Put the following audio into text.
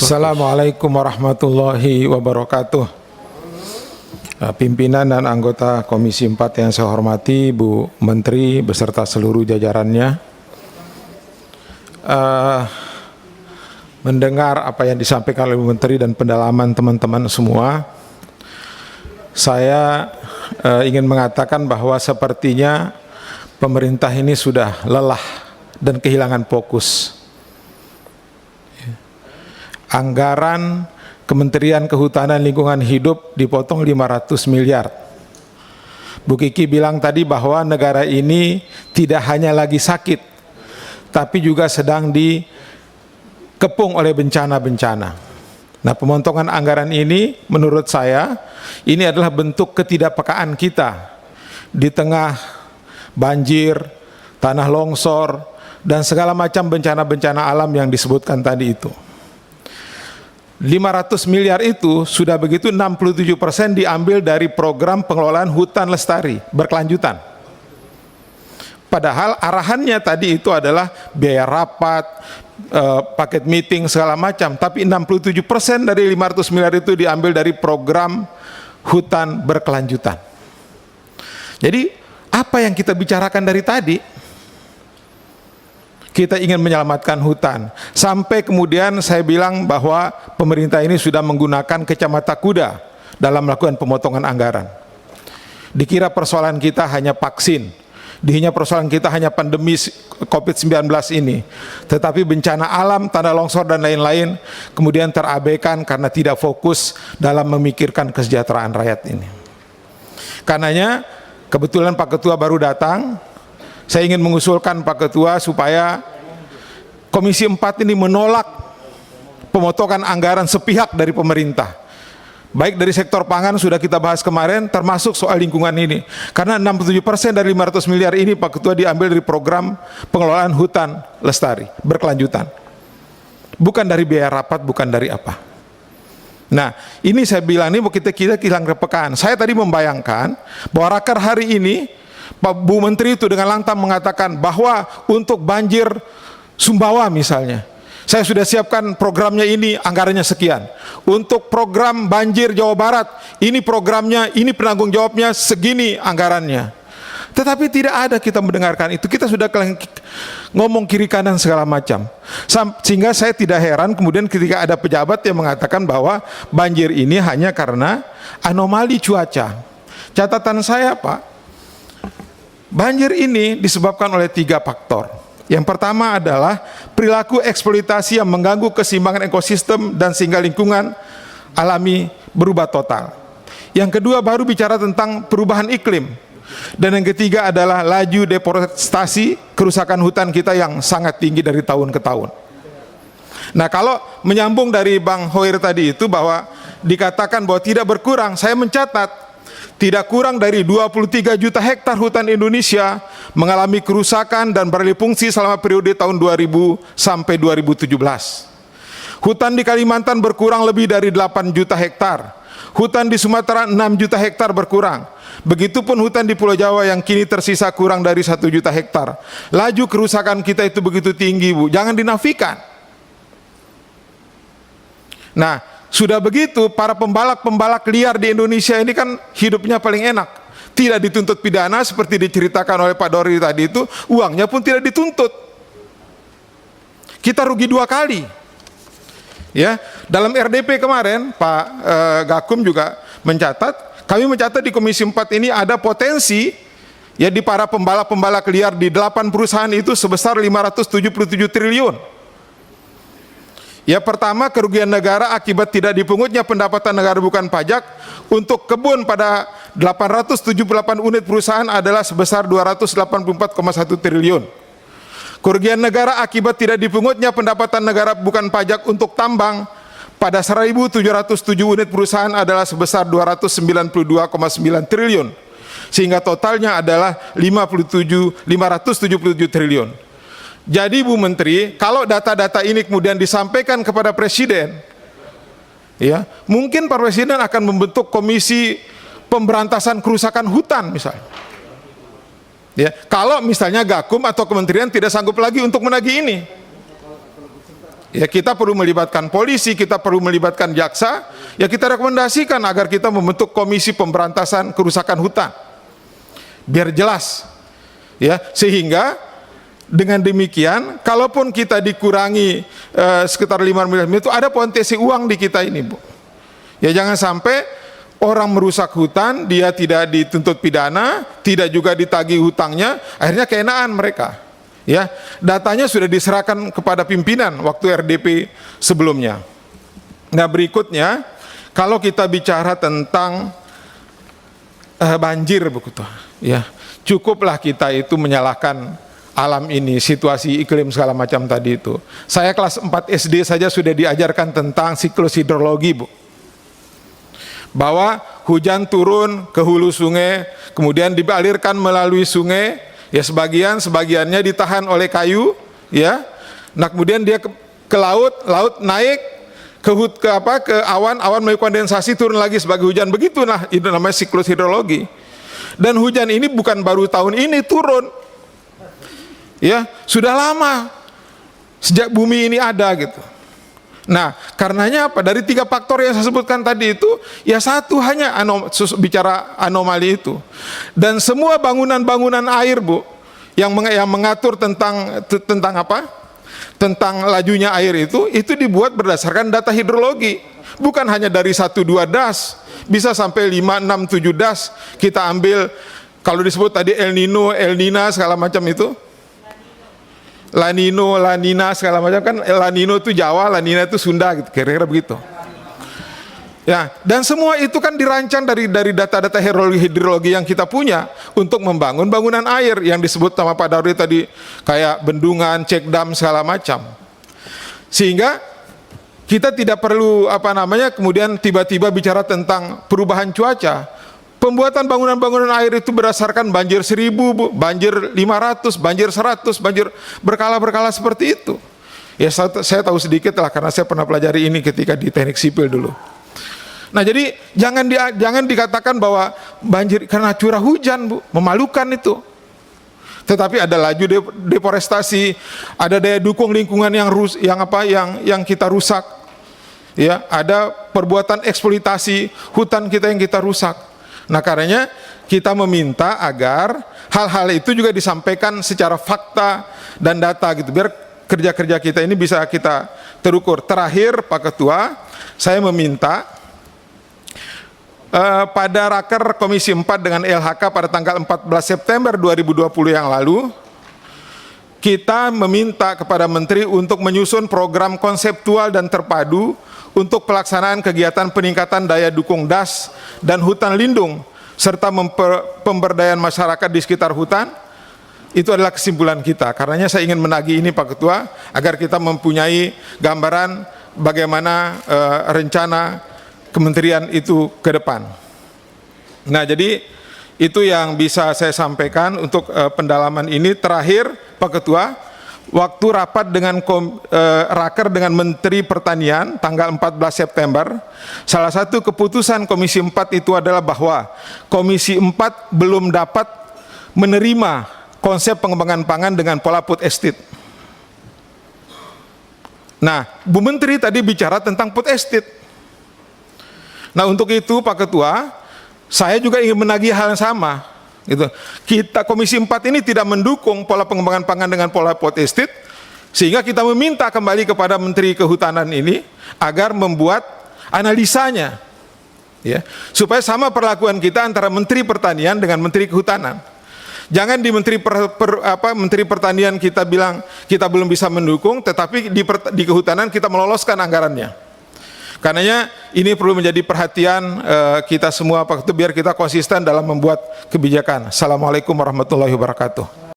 Assalamualaikum warahmatullahi wabarakatuh. Pimpinan dan anggota Komisi 4 yang saya hormati, Bu Menteri beserta seluruh jajarannya. Mendengar apa yang disampaikan oleh Bu Menteri dan pendalaman teman-teman semua, saya ingin mengatakan bahwa sepertinya pemerintah ini sudah lelah dan kehilangan fokus. Anggaran Kementerian Kehutanan Lingkungan Hidup dipotong 500 miliar. Bu Kiki bilang tadi bahwa negara ini tidak hanya lagi sakit, tapi juga sedang dikepung oleh bencana-bencana. Nah, pemotongan anggaran ini menurut saya ini adalah bentuk ketidakpekaan kita di tengah banjir, tanah longsor, dan segala macam bencana-bencana alam yang disebutkan tadi itu. 500 miliar itu sudah begitu 67% diambil dari program pengelolaan hutan lestari berkelanjutan. Padahal arahannya tadi itu adalah biaya rapat, paket meeting segala macam, tapi 67% dari 500 miliar itu diambil dari program hutan berkelanjutan. Jadi apa yang kita bicarakan dari tadi? Kita ingin menyelamatkan hutan. Sampai kemudian saya bilang bahwa pemerintah ini sudah menggunakan kacamata kuda dalam melakukan pemotongan anggaran. Dikira persoalan kita hanya vaksin, dikira persoalan kita hanya pandemi COVID-19 ini. Tetapi bencana alam, tanah longsor dan lain-lain kemudian terabaikan karena tidak fokus dalam memikirkan kesejahteraan rakyat ini. Karenanya kebetulan Pak Ketua baru datang. Saya ingin mengusulkan Pak Ketua supaya Komisi 4 ini menolak pemotongan anggaran sepihak dari pemerintah. Baik dari sektor pangan sudah kita bahas kemarin, termasuk soal lingkungan ini. Karena 67% dari 500 miliar ini Pak Ketua diambil dari program pengelolaan hutan lestari berkelanjutan. Bukan dari biaya rapat, bukan dari apa. Nah, ini saya bilang ini kita hilang kepekaan. Saya tadi membayangkan bahwa raker hari ini Pak Bu Menteri itu dengan lantang mengatakan bahwa untuk banjir Sumbawa misalnya, saya sudah siapkan programnya ini, anggarannya sekian. Untuk program banjir Jawa Barat, ini programnya, ini penanggung jawabnya, segini anggarannya. Tetapi tidak ada kita mendengarkan itu. Kita sudah ngomong kiri kanan segala macam. Sehingga saya tidak heran kemudian ketika ada pejabat yang mengatakan bahwa banjir ini hanya karena anomali cuaca. Catatan saya, Pak, banjir ini disebabkan oleh 3 faktor. Yang pertama adalah perilaku eksploitasi yang mengganggu keseimbangan ekosistem dan sehingga lingkungan alami berubah total. Yang kedua baru bicara tentang perubahan iklim. Dan yang ketiga adalah laju deforestasi, kerusakan hutan kita yang sangat tinggi dari tahun ke tahun. Nah, kalau menyambung dari Bang Hoir tadi itu bahwa dikatakan bahwa tidak berkurang, saya mencatat tidak kurang dari 23 juta hektar hutan Indonesia mengalami kerusakan dan beralih fungsi selama periode tahun 2000 sampai 2017. Hutan di Kalimantan berkurang lebih dari 8 juta hektar. Hutan di Sumatera 6 juta hektar berkurang. Begitupun hutan di Pulau Jawa yang kini tersisa kurang dari 1 juta hektar. Laju kerusakan kita itu begitu tinggi, Bu. Jangan dinafikan. Nah, sudah begitu, para pembalak-pembalak liar di Indonesia ini kan hidupnya paling enak. Tidak dituntut pidana seperti diceritakan oleh Pak Dori tadi itu, uangnya pun tidak dituntut. Kita rugi 2 kali. Ya, dalam RDP kemarin Pak Gakum juga mencatat, kami mencatat di Komisi 4 ini ada potensi ya di para pembalak-pembalak liar di 8 perusahaan itu sebesar 577 triliun. Ya, pertama kerugian negara akibat tidak dipungutnya pendapatan negara bukan pajak untuk kebun pada 878 unit perusahaan adalah sebesar 284,1 triliun. Kerugian negara akibat tidak dipungutnya pendapatan negara bukan pajak untuk tambang pada 1.707 unit perusahaan adalah sebesar 292,9 triliun. Sehingga totalnya adalah 577 triliun. Jadi Bu Menteri, kalau data-data ini kemudian disampaikan kepada Presiden, ya mungkin Pak Presiden akan membentuk komisi pemberantasan kerusakan hutan misalnya. Ya, kalau misalnya Gakum atau kementerian tidak sanggup lagi untuk menagih ini. Ya, kita perlu melibatkan polisi, kita perlu melibatkan jaksa. Ya, kita rekomendasikan agar kita membentuk komisi pemberantasan kerusakan hutan. Biar jelas. Ya, sehingga dengan demikian, kalaupun kita dikurangi sekitar 5 miliar itu ada potensi uang di kita ini, Bu. Ya, jangan sampai orang merusak hutan, dia tidak dituntut pidana, tidak juga ditagih hutangnya, akhirnya keenaan mereka. Ya, datanya sudah diserahkan kepada pimpinan waktu RDP sebelumnya. Nah, berikutnya, kalau kita bicara tentang banjir, begitu, ya, cukuplah kita itu menyalahkan alam ini, situasi iklim segala macam tadi itu. Saya kelas 4 SD saja sudah diajarkan tentang siklus hidrologi, Bu. Bahwa hujan turun ke hulu sungai, kemudian dialirkan melalui sungai, ya sebagiannya ditahan oleh kayu, ya. Nah, kemudian dia ke laut naik ke awan melalui kondensasi turun lagi sebagai hujan. Begitu, nah itu namanya siklus hidrologi. Dan hujan ini bukan baru tahun ini turun. Ya, sudah lama sejak bumi ini ada gitu. Nah, karenanya apa? Dari 3 faktor yang saya sebutkan tadi itu, ya satu hanya bicara anomali itu. Dan semua bangunan-bangunan air, Bu, yang mengatur tentang apa? Tentang lajunya air itu dibuat berdasarkan data hidrologi. Bukan hanya dari 1-2 das, bisa sampai 5, 6, 7 das kita ambil. Kalau disebut tadi El Nino, El Nina segala macam itu. La Nino, La Nina segala macam kan. La Nino itu Jawa, La Nina itu Sunda gitu, kira-kira begitu. Ya, dan semua itu kan dirancang dari data-data hidrologi yang kita punya untuk membangun bangunan air yang disebut sama Pak Daudi tadi, kayak bendungan, cek dam segala macam. Sehingga kita tidak perlu kemudian tiba-tiba bicara tentang perubahan cuaca. Pembuatan bangunan-bangunan air itu berdasarkan banjir 1000, Bu, banjir 500, banjir 100, banjir berkala-berkala seperti itu. Ya, saya tahu sedikit lah karena saya pernah pelajari ini ketika di teknik sipil dulu. Nah, jadi jangan dikatakan bahwa banjir karena curah hujan, Bu, memalukan itu. Tetapi ada laju deforestasi, ada daya dukung lingkungan yang kita rusak. Ya, ada perbuatan eksploitasi hutan kita yang kita rusak. Nah, karenanya kita meminta agar hal-hal itu juga disampaikan secara fakta dan data gitu, biar kerja-kerja kita ini bisa kita terukur. Terakhir, Pak Ketua, saya meminta pada Raker Komisi 4 dengan LHK pada tanggal 14 September 2020 yang lalu, kita meminta kepada Menteri untuk menyusun program konseptual dan terpadu untuk pelaksanaan kegiatan peningkatan daya dukung das dan hutan lindung serta pemberdayaan masyarakat di sekitar hutan. Itu adalah kesimpulan kita. Karenanya saya ingin menagih ini, Pak Ketua, agar kita mempunyai gambaran bagaimana rencana kementerian itu ke depan. Nah, jadi itu yang bisa saya sampaikan untuk pendalaman ini. Terakhir, Pak Ketua, waktu rapat dengan Raker dengan Menteri Pertanian tanggal 14 September, salah satu keputusan Komisi 4 itu adalah bahwa Komisi 4 belum dapat menerima konsep pengembangan pangan dengan pola food estate. Nah, Bu Menteri tadi bicara tentang food estate. Nah, untuk itu Pak Ketua, saya juga ingin menagih hal yang sama. Gitu. Kita Komisi 4 ini tidak mendukung pola pengembangan pangan dengan pola food estate, sehingga kita meminta kembali kepada Menteri Kehutanan ini agar membuat analisanya, ya, supaya sama perlakuan kita antara Menteri Pertanian dengan Menteri Kehutanan. Jangan di Menteri Pertanian kita bilang kita belum bisa mendukung, tetapi di Kehutanan kita meloloskan anggarannya. Karenanya ini perlu menjadi perhatian kita semua, Pak Ketua, biar kita konsisten dalam membuat kebijakan. Assalamualaikum warahmatullahi wabarakatuh.